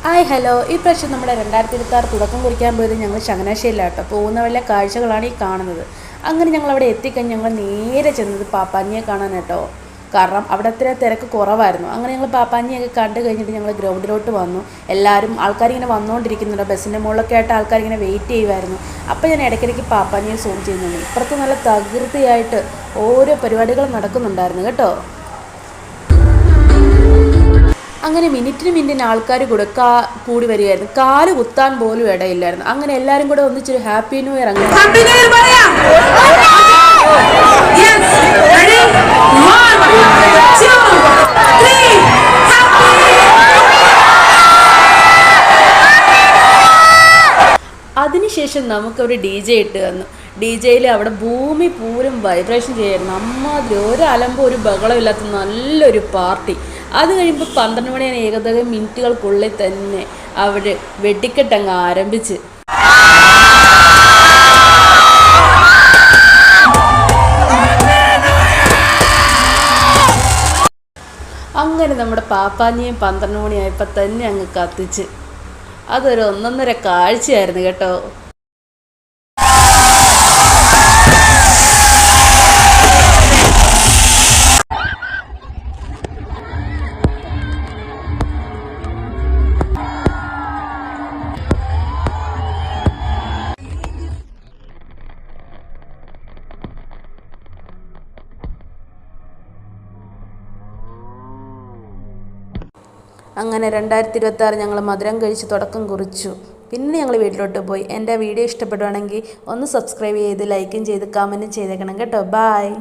Hi hello ഈ പ്രാവശ്യം നമ്മുടെ 2026 തുടക്കം കുറിക്കാൻ പോയത് ഞങ്ങൾ ചങ്ങനാശ്ശേരിയിലാണ് കേട്ടോ. പോകുന്ന വല്ല കാഴ്ചകളാണ് ഈ കാണുന്നത്. അങ്ങനെ ഞങ്ങൾ അവിടെ എത്തിക്കഴിഞ്ഞ് ഞങ്ങൾ നേരെ ചെന്നത് പാപ്പാഞ്ഞിയെ കാണാൻ കേട്ടോ. കാരണം അവിടെ അത്ര തിരക്ക് കുറവായിരുന്നു. അങ്ങനെ ഞങ്ങൾ പാപ്പാഞ്ഞിയൊക്കെ കണ്ടു കഴിഞ്ഞിട്ട് ഞങ്ങൾ ഗ്രൗണ്ടിലോട്ട് വന്നു. എല്ലാവരും ആൾക്കാരിങ്ങനെ വന്നുകൊണ്ടിരിക്കുന്നുണ്ട്. ബസ്സിൻ്റെ മുകളിലൊക്കെ ആയിട്ട് ആൾക്കാരിങ്ങനെ വെയിറ്റ് ചെയ്യുമായിരുന്നു. അപ്പോൾ ഞാൻ ഇടയ്ക്കിടയ്ക്ക് പാപ്പാഞ്ഞിയെ സൂം ചെയ്യുന്നുണ്ട്. ഇപ്പുറത്ത് നല്ല തകൃതിയായിട്ട് ഓരോ പരിപാടികളും നടക്കുന്നുണ്ടായിരുന്നു കേട്ടോ. അങ്ങനെ മിനിറ്റിന് ആൾക്കാർ കൂടി വരികയായിരുന്നു. കാല് കുത്താൻ പോലും ഇടയില്ലായിരുന്നു. അങ്ങനെ എല്ലാവരും കൂടെ ഒന്നിച്ചൊരു ഹാപ്പി ന്യൂ ഇയർ അങ്ങനെ അതിനുശേഷം നമുക്കൊരു DJ ഇട്ട് തന്നു. DJയിൽ അവിടെ ഭൂമി പൂരം വൈബ്രേഷൻ ചെയ്യായിരുന്നു. അമ്മാതിരി ഒരു അലമ്പോ ഒരു ബഹളമില്ലാത്ത നല്ലൊരു പാർട്ടി. അത് കഴിയുമ്പോൾ 12 മണി ഏകദേശം മിനിറ്റുകൾക്കുള്ളിൽ തന്നെ അവർ വെടിക്കെട്ടങ്ങ് ആരംഭിച്ച്. അങ്ങനെ നമ്മുടെ പാപ്പാഞ്ഞിയും 12 മണിയായപ്പോൾ തന്നെ അങ്ങ് കത്തിച്ച്. അതൊരു ഒന്നൊന്നര കാഴ്ചയായിരുന്നു കേട്ടോ. അങ്ങനെ 2026 ഞങ്ങൾ മധുരം കഴിച്ച് തുടക്കം കുറിച്ചു. പിന്നെ ഞങ്ങൾ വീട്ടിലോട്ട് പോയി. എൻ്റെ വീഡിയോ ഇഷ്ടപ്പെടുവാണെങ്കിൽ ഒന്ന് സബ്സ്ക്രൈബ് ചെയ്ത് ലൈക്കും ചെയ്ത് കമൻറ്റും ചെയ്തേക്കണം കേട്ടോ. ബായ്.